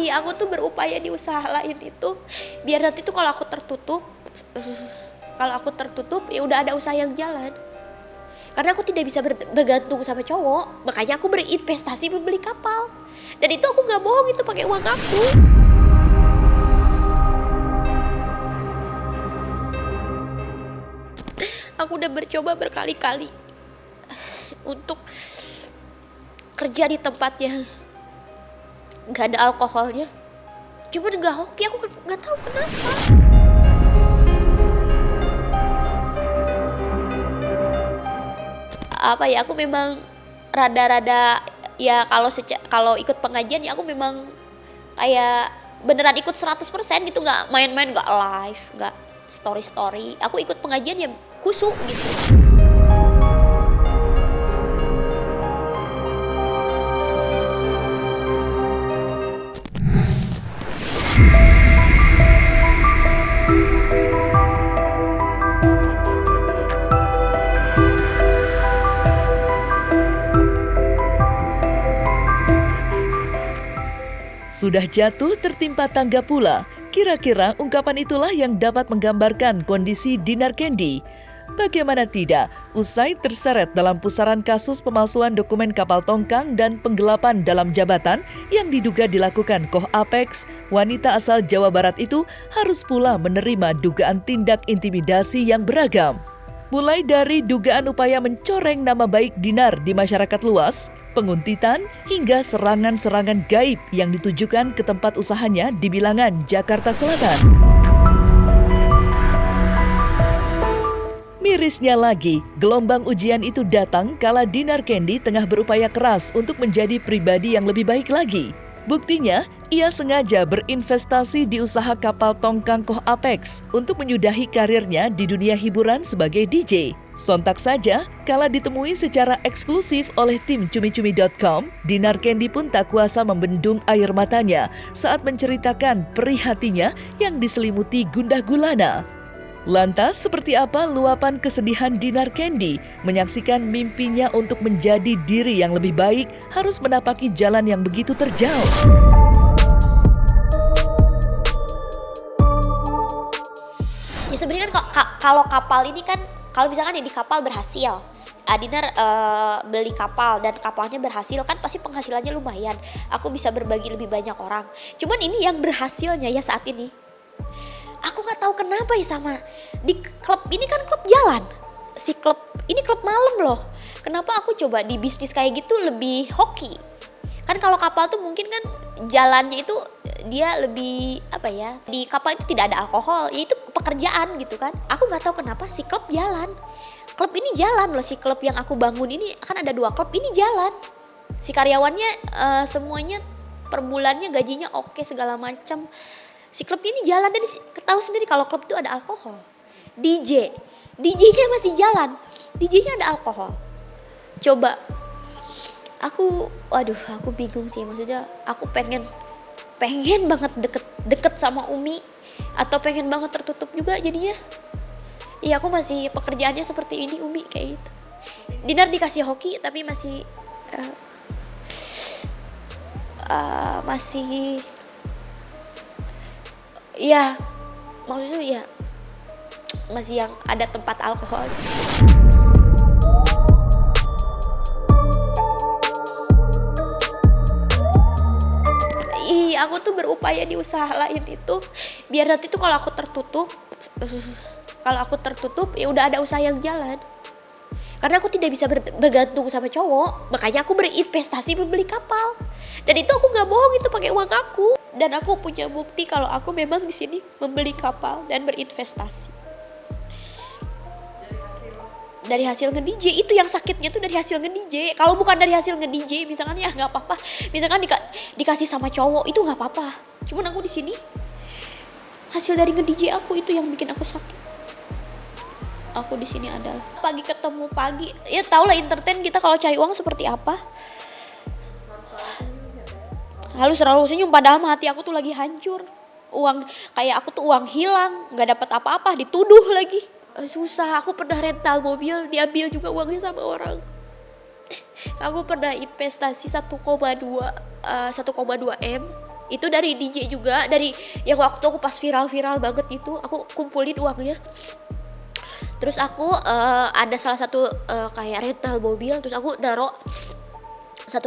Iya, aku tuh berupaya di usaha lain itu biar nanti tuh kalau aku tertutup ya udah ada usaha yang jalan. Karena aku tidak bisa bergantung sama cowok, makanya aku berinvestasi membeli kapal. Dan itu aku nggak bohong, itu pakai uang aku. Aku udah bercoba berkali-kali untuk kerja di tempat yang nggak ada alkoholnya. Cuma nggak hoki, aku nggak tahu kenapa. Apa ya, aku memang rada-rada ya kalau ikut pengajian ya aku memang kayak beneran ikut 100% gitu, nggak main-main, nggak live, nggak story-story. Aku ikut pengajian ya khusyuk gitu. Sudah jatuh tertimpa tangga pula. Kira-kira ungkapan itulah yang dapat menggambarkan kondisi Dinar Candy. Bagaimana tidak, usai terseret dalam pusaran kasus pemalsuan dokumen kapal tongkang dan penggelapan dalam jabatan yang diduga dilakukan Koh Apex, wanita asal Jawa Barat itu harus pula menerima dugaan tindak intimidasi yang beragam. Mulai dari dugaan upaya mencoreng nama baik Dinar di masyarakat luas, penguntitan, hingga serangan-serangan gaib yang ditujukan ke tempat usahanya di Bilangan, Jakarta Selatan. Mirisnya lagi, gelombang ujian itu datang kala Dinar Candy tengah berupaya keras untuk menjadi pribadi yang lebih baik lagi. Buktinya, ia sengaja berinvestasi di usaha kapal tongkang Koh Apex untuk menyudahi karirnya di dunia hiburan sebagai DJ. Sontak saja, kala ditemui secara eksklusif oleh tim cumi-cumi.com, Dinar Candy pun tak kuasa membendung air matanya saat menceritakan perih hatinya yang diselimuti gundah gulana. Lantas, seperti apa luapan kesedihan Dinar Candy menyaksikan mimpinya untuk menjadi diri yang lebih baik harus menapaki jalan yang begitu terjal? Ya sebenarnya kan kalau kapal ini kan, kalau misalkan ya di kapal berhasil, Dinar beli kapal dan kapalnya berhasil, kan pasti penghasilannya lumayan. Aku bisa berbagi lebih banyak orang. Cuman ini yang berhasilnya ya saat ini. Aku nggak tahu kenapa ya sama di klub ini, kan klub jalan. Si klub ini klub malam loh. Kenapa aku coba di bisnis kayak gitu lebih hoki? Kan kalau kapal tuh mungkin kan jalannya itu dia lebih apa ya? Di kapal itu tidak ada alkohol, ya itu pekerjaan gitu kan. Aku nggak tahu kenapa si klub jalan. Klub ini jalan loh, si klub yang aku bangun ini kan ada 2 klub, ini jalan. Si karyawannya semuanya per bulannya gajinya oke segala macam. Si klub ini jalan dan tahu sendiri kalau klub itu ada alkohol. DJ-nya masih jalan, DJ-nya ada alkohol. Coba, aku bingung sih, maksudnya aku pengen banget deket sama Umi, atau pengen banget tertutup juga jadinya. Iya, aku masih pekerjaannya seperti ini Umi, kayak gitu. Dinar dikasih hoki tapi masih ya, maksudnya ya masih yang ada tempat alkohol. Aku tuh berupaya di usaha lain itu biar nanti tuh kalau aku tertutup ya udah ada usaha yang jalan. Karena aku tidak bisa bergantung sama cowok, makanya aku berinvestasi membeli kapal. Dan itu aku nggak bohong, itu pakai uang aku. Dan aku punya bukti kalau aku memang di sini membeli kapal dan berinvestasi. Dari hasil nge-DJ, itu yang sakitnya tuh dari hasil nge-DJ. Kalau bukan dari hasil nge-DJ, misalkan ya nggak apa-apa. Misalkan dikasih sama cowok itu nggak apa-apa. Cuman aku di sini hasil dari nge-DJ aku itu yang bikin aku sakit. Aku di sini adalah pagi ketemu pagi, ya tau lah entertain kita kalau cari uang seperti apa. Selalu senyum, padahal hati aku tuh lagi hancur. Kayak aku tuh uang hilang, nggak dapat apa-apa, dituduh lagi. Susah. Aku pernah rental mobil, diambil juga uangnya sama orang. Aku pernah investasi 1,2 M Itu dari DJ juga, dari yang waktu aku pas viral-viral banget itu, aku kumpulin uangnya. Terus aku ada salah satu kayak rental mobil, terus aku naruh 1,2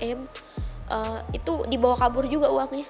M. Itu dibawa kabur juga uangnya.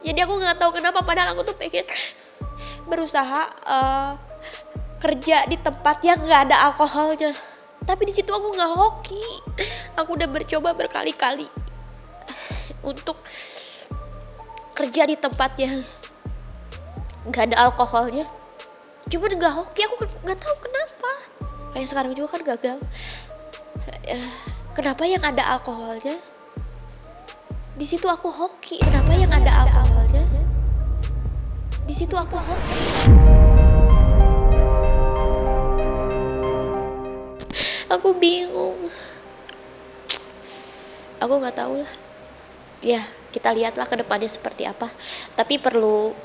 Jadi aku nggak tahu kenapa, padahal aku tuh pengen berusaha kerja di tempat yang nggak ada alkoholnya. Tapi di situ aku nggak hoki. Aku udah bercoba berkali-kali untuk kerja di tempat yang nggak ada alkoholnya. Cuma nggak hoki, aku nggak tahu kenapa. Kayak sekarang juga kan gagal. Kenapa yang ada alkoholnya? Di situ aku hoki. Kenapa yang ada alkoholnya? Di situ aku hoki. Aku bingung. Aku nggak tahu lah. Ya, kita lihatlah ke depannya seperti apa. Tapi perlu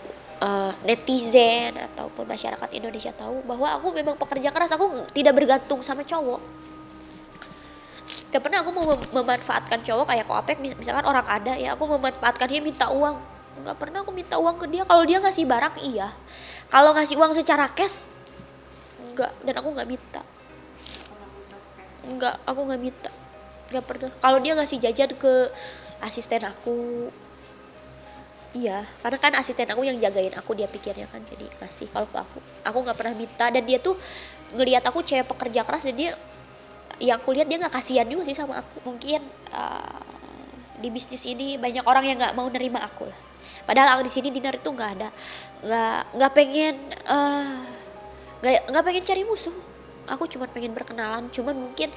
netizen ataupun masyarakat Indonesia tahu bahwa aku memang pekerja keras. Aku tidak bergantung sama cowok. Gak pernah aku mau memanfaatkan cowok kayak Koapek, misalkan orang ada ya, aku memanfaatkan dia minta uang. Gak pernah aku minta uang ke dia. Kalau dia ngasih barang iya, kalau ngasih uang secara cash enggak, dan aku nggak minta. Enggak, aku nggak minta, nggak pernah. Kalau dia ngasih jajan ke asisten aku, iya, karena kan asisten aku yang jagain aku, dia pikirnya kan, jadi kasih. Kalau ke aku nggak pernah minta. Dan dia tuh ngelihat aku cewek pekerja keras, dan dia, yang aku lihat dia nggak kasihan juga sih sama aku. Mungkin di bisnis ini banyak orang yang nggak mau nerima aku lah. Padahal aku di sini Dinar itu nggak pengen nggak pengen cari musuh. Aku cuma pengen berkenalan. Cuman mungkin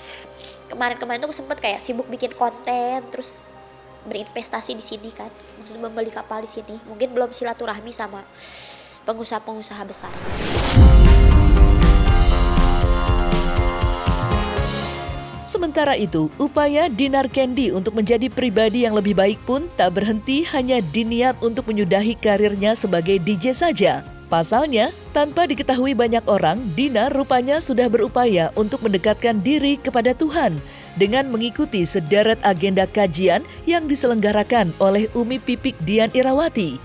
kemarin tuh aku sempet kayak sibuk bikin konten, terus berinvestasi di sini kan, maksudnya membeli kapal di sini. Mungkin belum silaturahmi sama pengusaha-pengusaha besar. Sementara itu, upaya Dinar Candy untuk menjadi pribadi yang lebih baik pun tak berhenti hanya diniat untuk menyudahi karirnya sebagai DJ saja. Pasalnya, tanpa diketahui banyak orang, Dinar rupanya sudah berupaya untuk mendekatkan diri kepada Tuhan dengan mengikuti sederet agenda kajian yang diselenggarakan oleh Umi Pipik Dian Irawati.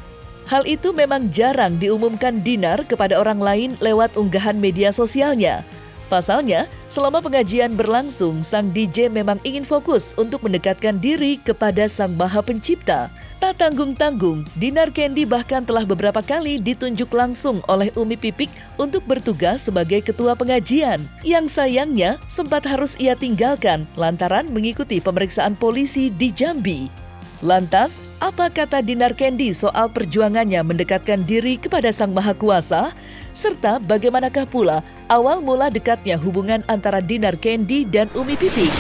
Hal itu memang jarang diumumkan Dinar kepada orang lain lewat unggahan media sosialnya. Pasalnya, selama pengajian berlangsung, sang DJ memang ingin fokus untuk mendekatkan diri kepada Sang Maha Pencipta. Tak tanggung-tanggung, Dinar Candy bahkan telah beberapa kali ditunjuk langsung oleh Umi Pipik untuk bertugas sebagai ketua pengajian, yang sayangnya sempat harus ia tinggalkan lantaran mengikuti pemeriksaan polisi di Jambi. Lantas, apa kata Dinar Candy soal perjuangannya mendekatkan diri kepada Sang Maha Kuasa? Serta bagaimanakah pula awal mula dekatnya hubungan antara Dinar Candy dan Umi Pipik?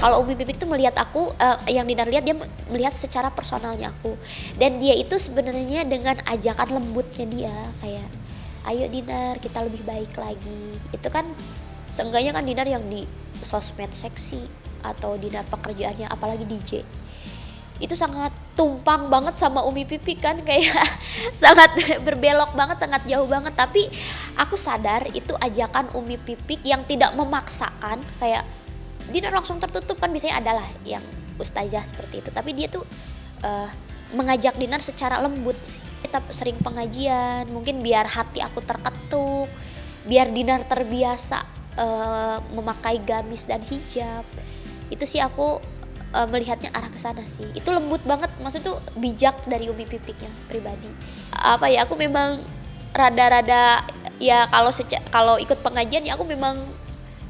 Kalau Umi Pipik tuh melihat aku, yang Dinar lihat, dia melihat secara personalnya aku. Dan dia itu sebenarnya dengan ajakan lembutnya dia, kayak ayo Dinar, kita lebih baik lagi. Itu kan seenggaknya kan Dinar yang di sosmed seksi, atau Dinar pekerjaannya apalagi DJ, itu sangat tumpang banget sama Umi Pipik kan, kayak sangat berbelok banget, sangat jauh banget. Tapi aku sadar itu ajakan Umi Pipik yang tidak memaksakan, kayak Dinar langsung tertutup kan, biasanya adalah yang ustazah seperti itu. Tapi dia tuh mengajak Dinar secara lembut sih. Kita sering pengajian, mungkin biar hati aku terketuk, biar Dinar terbiasa memakai gamis dan hijab. Itu sih aku melihatnya arah ke sana sih. Itu lembut banget, maksudnya tuh bijak dari Umi Pipiknya pribadi. Apa ya, aku memang rada-rada ya, kalau ikut pengajian ya aku memang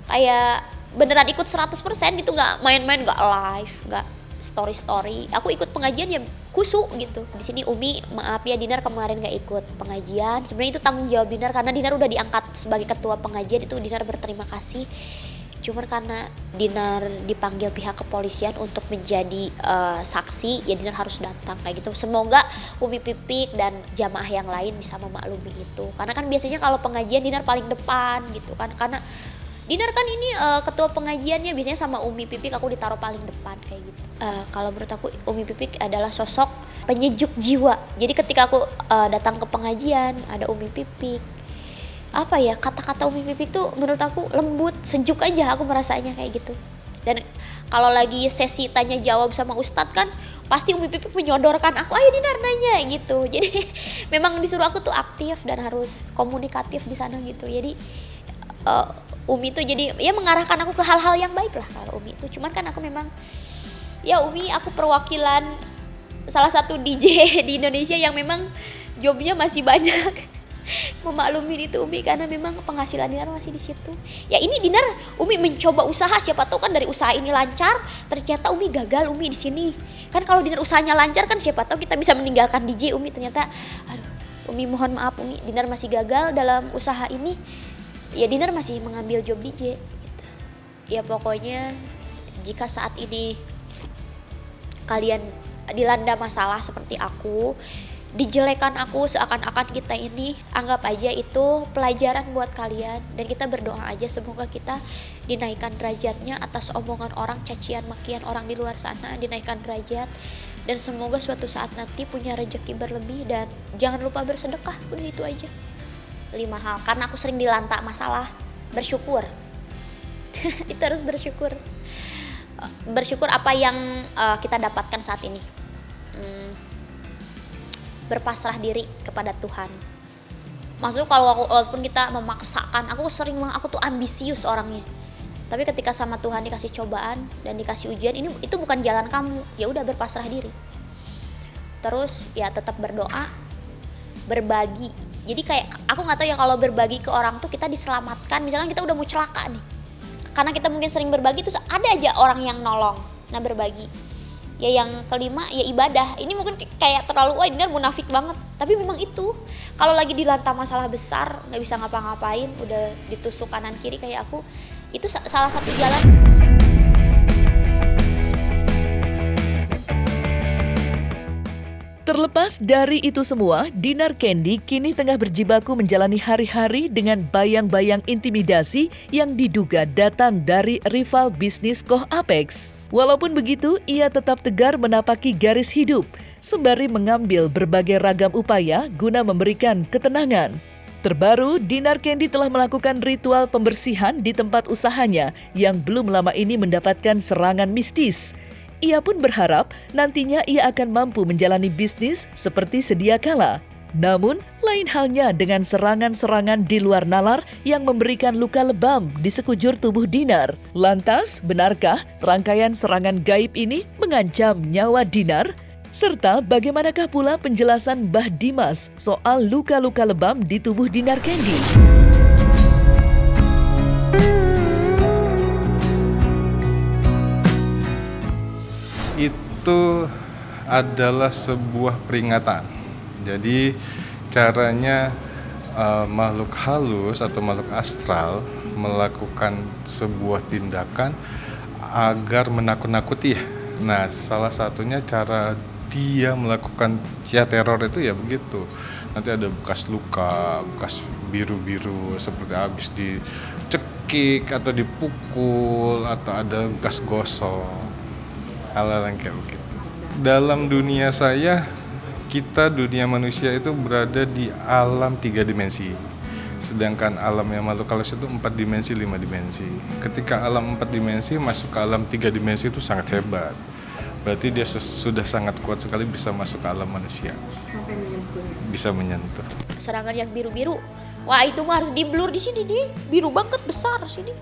kayak beneran ikut 100% gitu, nggak main-main, nggak live, nggak story. Aku ikut pengajian ya khusyuk gitu. Di sini Umi, maaf ya Dinar kemarin nggak ikut pengajian. Sebenarnya itu tanggung jawab Dinar, karena Dinar udah diangkat sebagai ketua pengajian, itu Dinar berterima kasih. Cuman karena Dinar dipanggil pihak kepolisian untuk menjadi saksi, ya Dinar harus datang kayak gitu. Semoga Umi Pipik dan jamaah yang lain bisa memaklumi itu. Karena kan biasanya kalau pengajian Dinar paling depan gitu kan. Karena Dinar kan ini ketua pengajiannya, biasanya sama Umi Pipik aku ditaruh paling depan kayak gitu. Kalau menurut aku Umi Pipik adalah sosok penyejuk jiwa. Jadi ketika aku datang ke pengajian ada Umi Pipik, apa ya, kata-kata Umi Pipik tuh menurut aku lembut, sejuk aja aku merasanya kayak gitu. Dan kalau lagi sesi tanya jawab sama Ustadz kan pasti Umi Pipik menyodorkan aku, ayo Dinar nanya gitu. Jadi memang disuruh aku tuh aktif dan harus komunikatif di sana gitu. Jadi Umi tuh jadi ya mengarahkan aku ke hal-hal yang baik lah kalau Umi itu. Cuman kan aku memang ya Umi aku perwakilan salah satu DJ di Indonesia yang memang jobnya masih banyak. Memaklumin itu Umi karena memang penghasilan Dinar masih di situ. Ya ini Dinar Umi mencoba usaha, siapa tahu kan dari usaha ini lancar, ternyata Umi gagal Umi di sini. Kan kalau Dinar usahanya lancar kan siapa tahu kita bisa meninggalkan DJ Umi, ternyata aduh Umi mohon maaf Umi, Dinar masih gagal dalam usaha ini. Ya Dinar masih mengambil job DJ gitu. Ya pokoknya jika saat ini kalian dilanda masalah seperti aku, dijelekan aku seakan-akan kita ini, anggap aja itu pelajaran buat kalian dan kita berdoa aja semoga kita dinaikkan derajatnya atas omongan orang, cacian makian orang di luar sana, dinaikkan derajat dan semoga suatu saat nanti punya rezeki berlebih. Dan jangan lupa bersedekah, udah itu aja 5 hal. Karena aku sering dilanta masalah, bersyukur. Itu harus bersyukur. Bersyukur apa yang kita dapatkan saat ini. Berpasrah diri kepada Tuhan. Maksudnya kalau walaupun kita memaksakan, aku tuh ambisius orangnya. Tapi ketika sama Tuhan dikasih cobaan dan dikasih ujian, itu bukan jalan kamu, ya udah berpasrah diri. Terus ya tetap berdoa, berbagi. Jadi kayak aku nggak tahu ya kalau berbagi ke orang tuh kita diselamatkan. Misalkan kita udah mau celaka nih, karena kita mungkin sering berbagi terus ada aja orang yang nolong. Nah berbagi. Ya yang kelima ya ibadah. Ini mungkin kayak terlalu ini munafik banget, tapi memang itu kalau lagi dilanta masalah besar nggak bisa ngapa-ngapain, udah ditusuk kanan kiri kayak aku, itu salah satu jalan. Terlepas dari itu semua, Dinar Candy kini tengah berjibaku menjalani hari-hari dengan bayang-bayang intimidasi yang diduga datang dari rival bisnis Koh Apex. Walaupun begitu, ia tetap tegar menapaki garis hidup, sembari mengambil berbagai ragam upaya guna memberikan ketenangan. Terbaru, Dinar Candy telah melakukan ritual pembersihan di tempat usahanya yang belum lama ini mendapatkan serangan mistis. Ia pun berharap nantinya ia akan mampu menjalani bisnis seperti sedia kala. Namun, lain halnya dengan serangan-serangan di luar nalar yang memberikan luka lebam di sekujur tubuh Dinar. Lantas, benarkah rangkaian serangan gaib ini mengancam nyawa Dinar? Serta bagaimanakah pula penjelasan Mbah Dimas soal luka-luka lebam di tubuh Dinar Candy? Itu adalah sebuah peringatan. Jadi caranya makhluk halus atau makhluk astral melakukan sebuah tindakan agar menakut-nakuti ya. Nah, salah satunya cara dia melakukan teror itu ya begitu. Nanti ada bekas luka, bekas biru-biru seperti habis dicekik atau dipukul atau ada bekas gosok. Hal-hal yang kayak begitu. Dalam dunia saya, kita dunia manusia itu berada di alam 3 dimensi. Sedangkan alam yang makhluk halus itu 4 dimensi, 5 dimensi. Ketika alam 4 dimensi masuk ke alam 3 dimensi itu sangat hebat. Berarti dia sudah sangat kuat sekali bisa masuk ke alam manusia. Sampai menyentuh. Bisa menyentuh. Serangan yang biru-biru. Wah, itu mah harus di-blur di sini nih. Biru banget besar sini.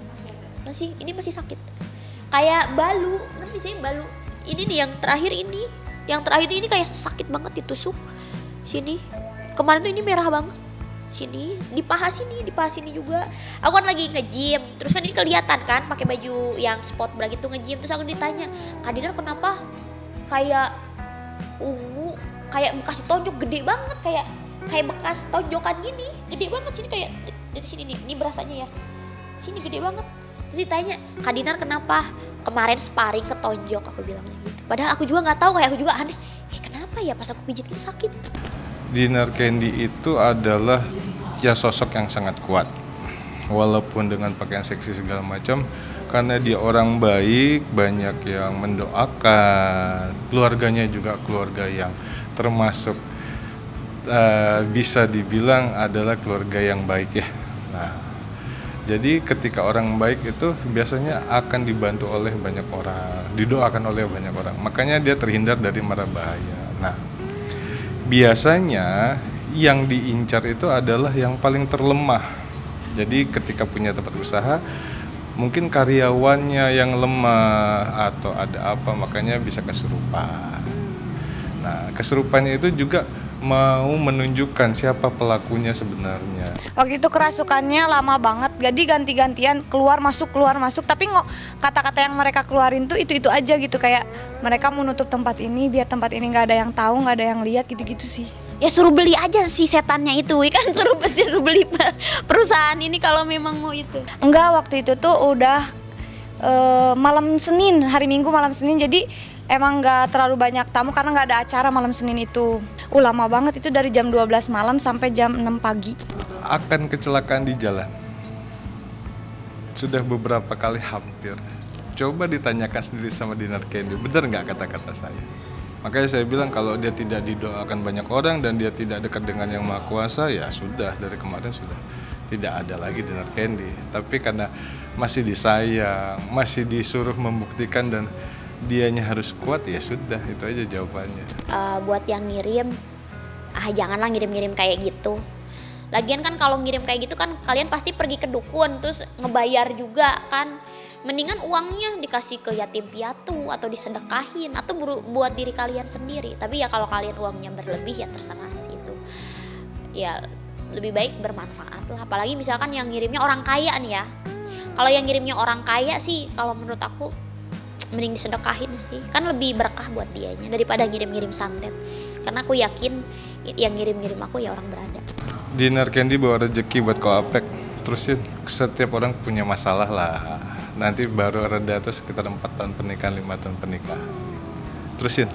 Ini masih sakit. Kayak balu, ngerti sih balu. Ini nih yang terakhir ini. Yang terakhir ini kayak sakit banget ditusuk. Sini. Kemarin tuh ini merah banget. Sini, di paha sini juga. Aku kan lagi nge-gym. Terus kan ini kelihatan kan pakai baju yang sport bra gitu nge-gym. Terus aku ditanya, "Kak Dinar kenapa kayak ungu, kayak bekas tonjok gede banget, kayak bekas tonjokan gini. Gede banget sini kayak dari sini nih. Ini berasanya ya. Sini gede banget." Terus ditanya, "Kak Dinar kenapa?" "Kemarin sparring ketonjok," aku bilangnya gitu. Padahal aku juga nggak tahu, kayak aku juga aneh. Kenapa ya pas aku pijit ini sakit? Dinar Candy itu adalah ya sosok yang sangat kuat. Walaupun dengan pakaian seksi segala macam, karena dia orang baik, banyak yang mendoakan. Keluarganya juga keluarga yang termasuk bisa dibilang adalah keluarga yang baik ya. Nah, jadi ketika orang baik itu biasanya akan dibantu oleh banyak orang, didoakan oleh banyak orang. Makanya dia terhindar dari mara bahaya. Nah, biasanya yang diincar itu adalah yang paling terlemah. Jadi ketika punya tempat usaha, mungkin karyawannya yang lemah atau ada apa, makanya bisa kesurupan. Nah, kesurupannya itu juga mau menunjukkan siapa pelakunya sebenarnya. Waktu itu kerasukannya lama banget, jadi ganti-gantian keluar masuk, tapi kata-kata yang mereka keluarin tuh itu aja gitu, kayak mereka mau nutup tempat ini biar tempat ini nggak ada yang tahu, nggak ada yang lihat, gitu-gitu sih. Ya suruh beli aja si setannya itu, kan suruh beli perusahaan ini kalau memang mau itu. Enggak, waktu itu tuh udah malam Senin, hari Minggu malam Senin, jadi emang nggak terlalu banyak tamu karena nggak ada acara malam Senin itu. Lama banget itu, dari jam 12 malam sampai jam 6 pagi. Akan kecelakaan di jalan. Sudah beberapa kali hampir. Coba ditanyakan sendiri sama Dinar Candy, benar nggak kata-kata saya? Makanya saya bilang kalau dia tidak didoakan banyak orang dan dia tidak dekat dengan Yang Maha Kuasa, ya sudah, dari kemarin sudah tidak ada lagi Dinar Candy. Tapi karena masih disayang, masih disuruh membuktikan dan dianya harus kuat, ya sudah, itu aja jawabannya. Buat yang ngirim, janganlah ngirim-ngirim kayak gitu. Lagian kan kalau ngirim kayak gitu kan kalian pasti pergi ke dukun terus ngebayar juga kan. Mendingan uangnya dikasih ke yatim piatu atau disedekahin atau buat diri kalian sendiri. Tapi ya kalau kalian uangnya berlebih ya terserah sih itu. Ya lebih baik bermanfaat lah. Apalagi misalkan yang ngirimnya orang kaya nih ya. Kalau yang ngirimnya orang kaya sih kalau menurut aku mending disedekahin sih. Kan lebih berkah buat dianya daripada ngirim-ngirim santet. Karena aku yakin yang ngirim-ngirim aku ya orang berada. Dinar Candy bawa rezeki buat Koapek. Terusin, setiap orang punya masalah lah. Nanti baru reda tuh sekitar 4 tahun pernikahan, 5 tahun pernikahan. Terusin,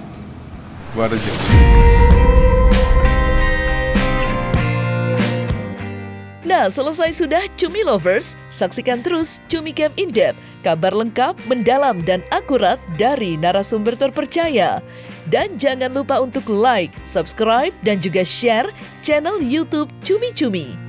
bawa rezeki. Nah, selesai sudah Cumi Lovers, saksikan terus Cumi Camp In Depth, kabar lengkap, mendalam, dan akurat dari narasumber terpercaya. Dan jangan lupa untuk like, subscribe, dan juga share channel YouTube Cumi Cumi.